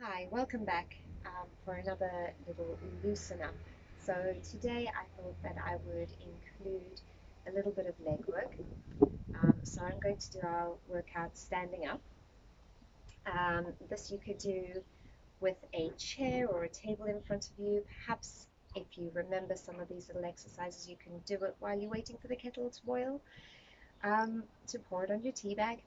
Hi, welcome back for another little loosen up. So today I thought that I would include a little bit of leg work. So I'm going to do our workout standing up. This you could do with a chair or a table in front of you. Perhaps if you remember some of these little exercises, you can do it while you're waiting for the kettle to boil, to pour it on your tea bag.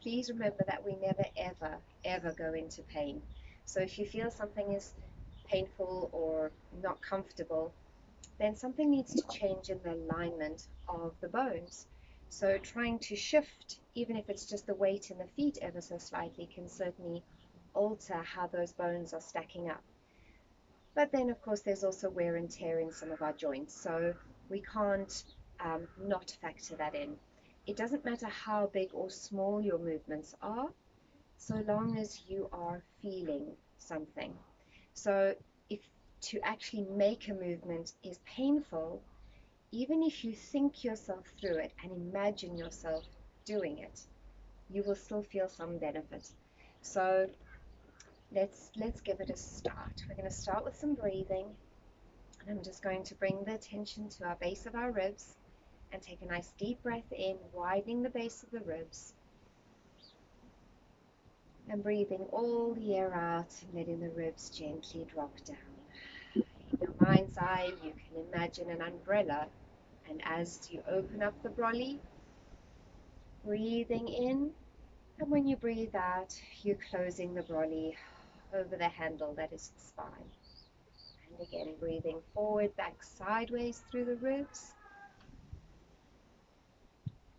Please remember that we never, ever, ever go into pain. So if you feel something is painful or not comfortable, then something needs to change in the alignment of the bones. So trying to shift, even if it's just the weight in the feet ever so slightly, can certainly alter how those bones are stacking up. But then, of course, there's also wear and tear in some of our joints, so we can't not factor that in. It doesn't matter how big or small your movements are, so long as you are feeling something. So if to actually make a movement is painful, even if you think yourself through it and imagine yourself doing it, you will still feel some benefit. So let's give it a start. We're going to start with some breathing. And I'm just going to bring the attention to our base of our ribs and take a nice deep breath in, widening the base of the ribs. And breathing all the air out, letting the ribs gently drop down. In your mind's eye, you can imagine an umbrella, and as you open up the brolly, breathing in, and when you breathe out, you're closing the brolly over the handle that is the spine. And again, breathing forward, back, sideways through the ribs,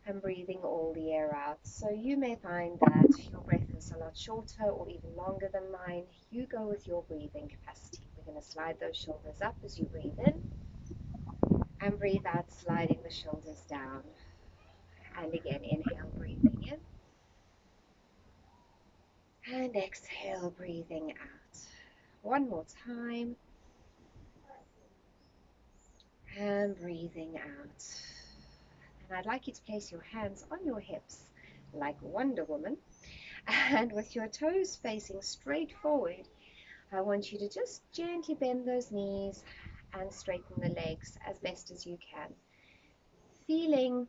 and breathing all the air out. So you may find that your breath is a lot shorter or even longer than mine. You go with your breathing capacity. We're going to slide those shoulders up as you breathe in, and breathe out, sliding the shoulders down. And again, inhale, breathing in, and exhale, breathing out. One more time, and breathing out. And I'd like you to place your hands on your hips like Wonder Woman, and with your toes facing straight forward, I want you to just gently bend those knees and straighten the legs as best as you can. Feeling,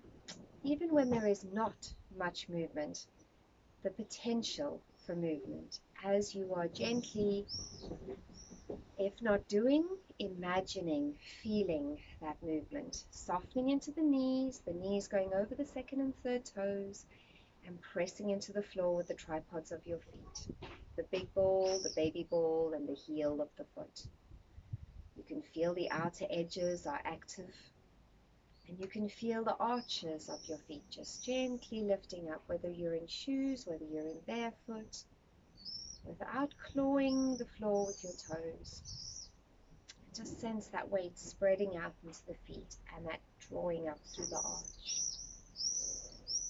even when there is not much movement, the potential for movement as you are gently, if not doing, imagining, feeling that movement, softening into the knees going over the second and third toes, and pressing into the floor with the tripods of your feet, the big ball, the baby ball, and the heel of the foot. You can feel the outer edges are active, and you can feel the arches of your feet just gently lifting up, whether you're in shoes, whether you're in barefoot, without clawing the floor with your toes. Just sense that weight spreading out into the feet and that drawing up through the arch.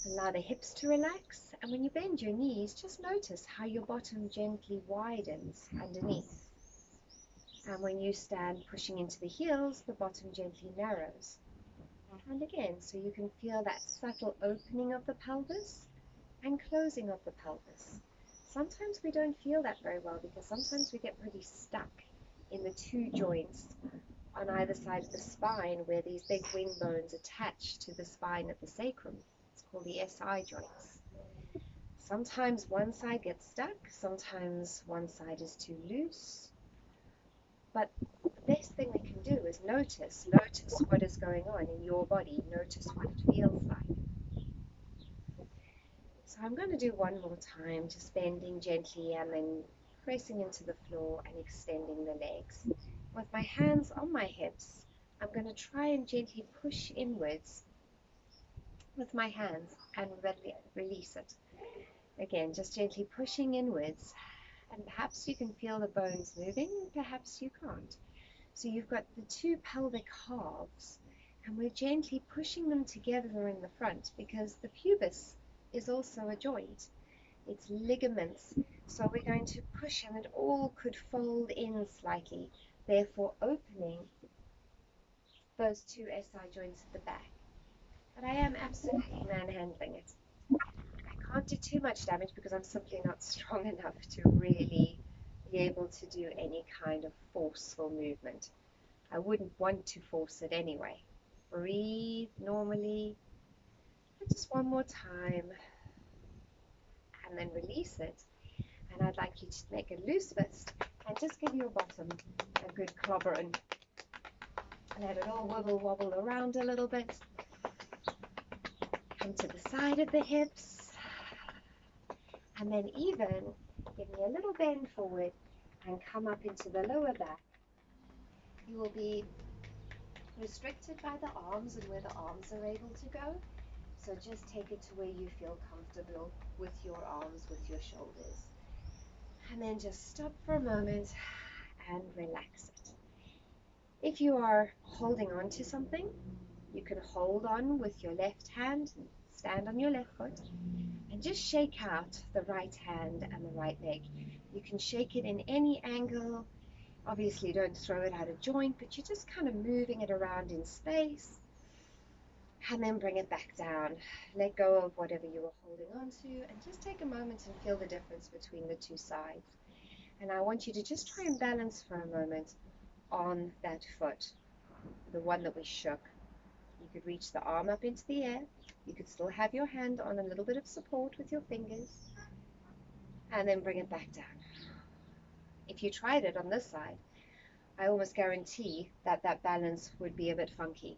Allow the hips to relax, and when you bend your knees, just notice how your bottom gently widens underneath. And when you stand pushing into the heels, the bottom gently narrows. And again, so you can feel that subtle opening of the pelvis and closing of the pelvis. Sometimes we don't feel that very well because sometimes we get pretty stuck in the two joints on either side of the spine where these big wing bones attach to the spine of the sacrum. It's called the SI joints. Sometimes one side gets stuck, sometimes one side is too loose. But the best thing we can do is notice what is going on in your body, notice what it feels like. So I'm going to do one more time, just bending gently and then pressing into the floor and extending the legs. With my hands on my hips, I'm going to try and gently push inwards with my hands and release it. Again, just gently pushing inwards, and perhaps you can feel the bones moving, perhaps you can't. So you've got the two pelvic halves, and we're gently pushing them together in the front because the pubis is also a joint. It's ligaments. So we're going to push, and it all could fold in slightly, therefore opening those two SI joints at the back. But I am absolutely manhandling it. I not do too much damage because I'm simply not strong enough to really be able to do any kind of forceful movement. I wouldn't want to force it anyway. Breathe normally. And just one more time. And then release it. And I'd like you to make a loose fist and just give your bottom a good clobbering. Let it all wobble around a little bit. Come to the side of the hips. And then even give me a little bend forward and come up into the lower back. You will be restricted by the arms and where the arms are able to go. So just take it to where you feel comfortable with your arms, with your shoulders. And then just stop for a moment and relax it. If you are holding on to something, you can hold on with your left hand, stand on your left foot, and just shake out the right hand and the right leg. You can shake it in any angle. Obviously, don't throw it out of joint, but you're just kind of moving it around in space. And then bring it back down. Let go of whatever you were holding on to, and just take a moment and feel the difference between the two sides. And I want you to just try and balance for a moment on that foot, the one that we shook. You could reach the arm up into the air. You could still have your hand on a little bit of support with your fingers, and then bring it back down. If you tried it on this side, I almost guarantee that that balance would be a bit funky.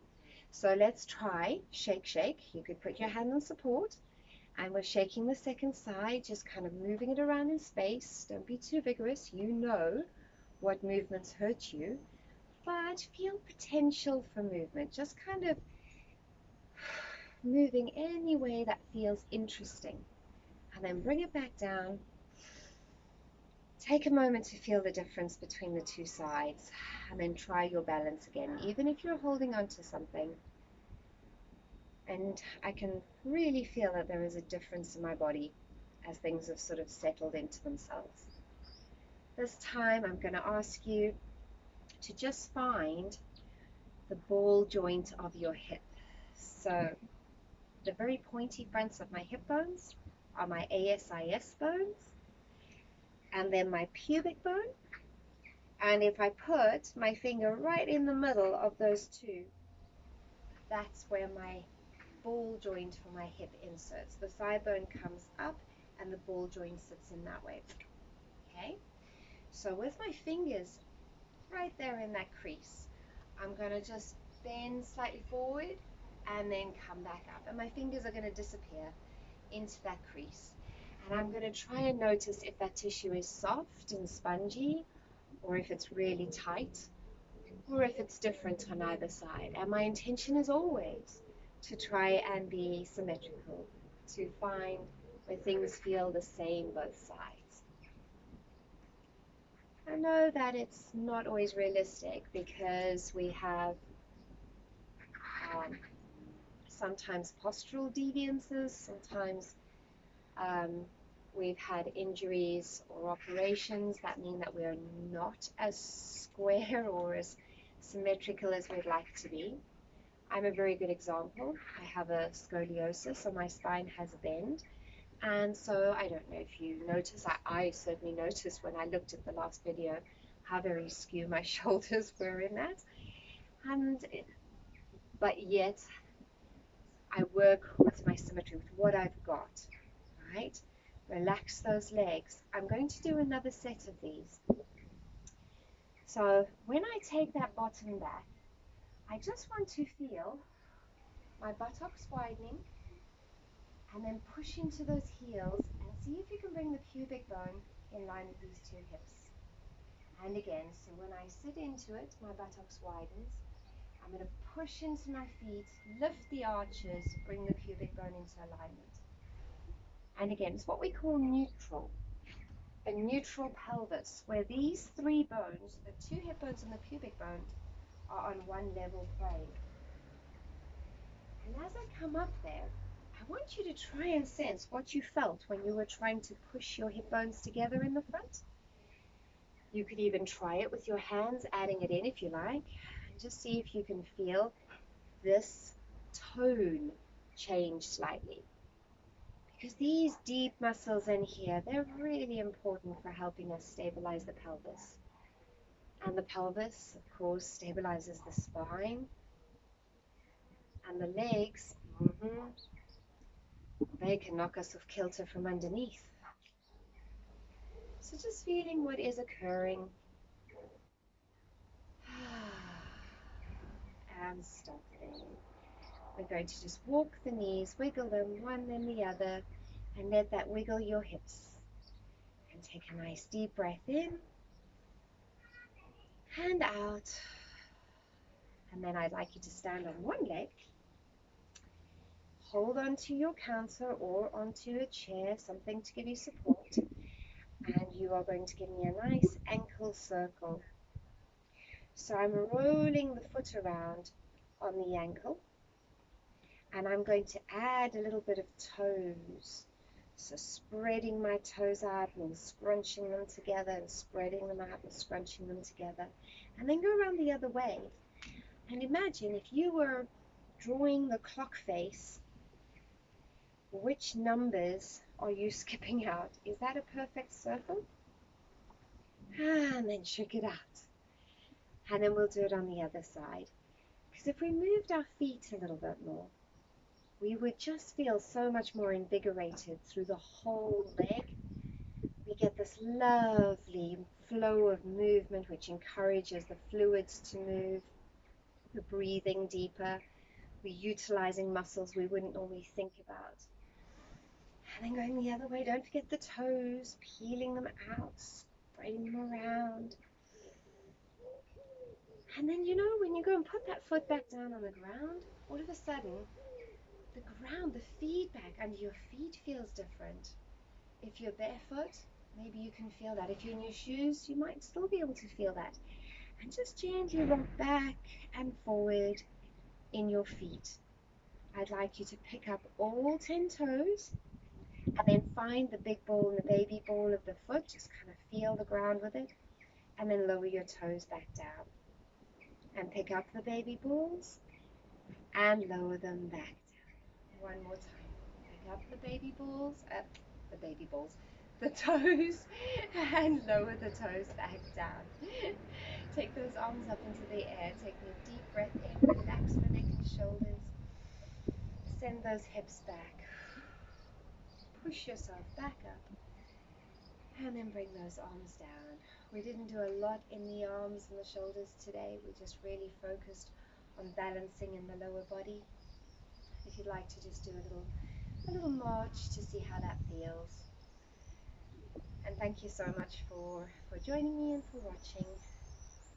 So let's try shake, shake. You could put your hand on support, and we're shaking the second side, just kind of moving it around in space. Don't be too vigorous. You know what movements hurt you, but feel potential for movement. Just kind of moving any way that feels interesting, and then bring it back down. Take a moment to feel the difference between the two sides, and then try your balance again, even if you're holding on to something. And I can really feel that there is a difference in my body as things have sort of settled into themselves. This time I'm going to ask you to just find the ball joint of your hip. So the very pointy fronts of my hip bones are my ASIS bones, and then my pubic bone. And if I put my finger right in the middle of those two, that's where my ball joint for my hip inserts. The thigh bone comes up and the ball joint sits in that way. Okay, so with my fingers right there in that crease, I'm going to just bend slightly forward and then come back up, and my fingers are going to disappear into that crease. And I'm going to try and notice if that tissue is soft and spongy, or if it's really tight, or if it's different on either side. And my intention is always to try and be symmetrical, to find where things feel the same both sides. I know that it's not always realistic because we have sometimes postural deviances, sometimes we've had injuries or operations that mean that we are not as square or as symmetrical as we'd like to be. I'm a very good example. I have a scoliosis, so my spine has a bend. And so I don't know if you notice, I certainly noticed when I looked at the last video how very skew my shoulders were in that. But yet I work with my symmetry, with what I've got, right? Relax those legs. I'm going to do another set of these. So when I take that bottom back, I just want to feel my buttocks widening and then push into those heels and see if you can bring the pubic bone in line with these two hips. And again, so when I sit into it, my buttocks widens. I'm going to push into my feet, lift the arches, bring the pubic bone into alignment. And again, it's what we call neutral, a neutral pelvis, where these three bones, the two hip bones and the pubic bone, are on one level plane. And as I come up there, I want you to try and sense what you felt when you were trying to push your hip bones together in the front. You could even try it with your hands, adding it in if you like, and just see if you can feel this tone change slightly. Because these deep muscles in here, they're really important for helping us stabilize the pelvis. And the pelvis, of course, stabilizes the spine. And the legs, they can knock us off kilter from underneath. So just feeling what is occurring. And stopping. We're going to just walk the knees, wiggle them one then the other, and let that wiggle your hips. And take a nice deep breath in and out. And then I'd like you to stand on one leg, hold onto your counter or onto a chair, something to give you support, and you are going to give me a nice ankle circle. So I'm rolling the foot around on the ankle, and I'm going to add a little bit of toes. So spreading my toes out and scrunching them together and spreading them out and scrunching them together. And then go around the other way. And imagine if you were drawing the clock face, which numbers are you skipping out? Is that a perfect circle? And then shake it out. And then we'll do it on the other side. Because if we moved our feet a little bit more, we would just feel so much more invigorated through the whole leg. We get this lovely flow of movement which encourages the fluids to move, the breathing deeper. We're utilizing muscles we wouldn't normally think about. And then going the other way, don't forget the toes, peeling them out, spreading them around. And then, you know, when you go and put that foot back down on the ground, all of a sudden, the ground, the feedback under your feet feels different. If you're barefoot, maybe you can feel that. If you're in your shoes, you might still be able to feel that. And just gently rock back and forward in your feet. I'd like you to pick up all 10 toes and then find the big ball and the baby ball of the foot. Just kind of feel the ground with it. And then lower your toes back down. And pick up the baby balls and lower them back down. One more time. Pick up the baby balls, the toes, and lower the toes back down. Take those arms up into the air. Take a deep breath in. Relax the neck and shoulders. Send those hips back. Push yourself back up. And then bring those arms down. We didn't do a lot in the arms and the shoulders today. We just really focused on balancing in the lower body. If you'd like to just do a little march to see how that feels. And thank you so much for joining me and for watching.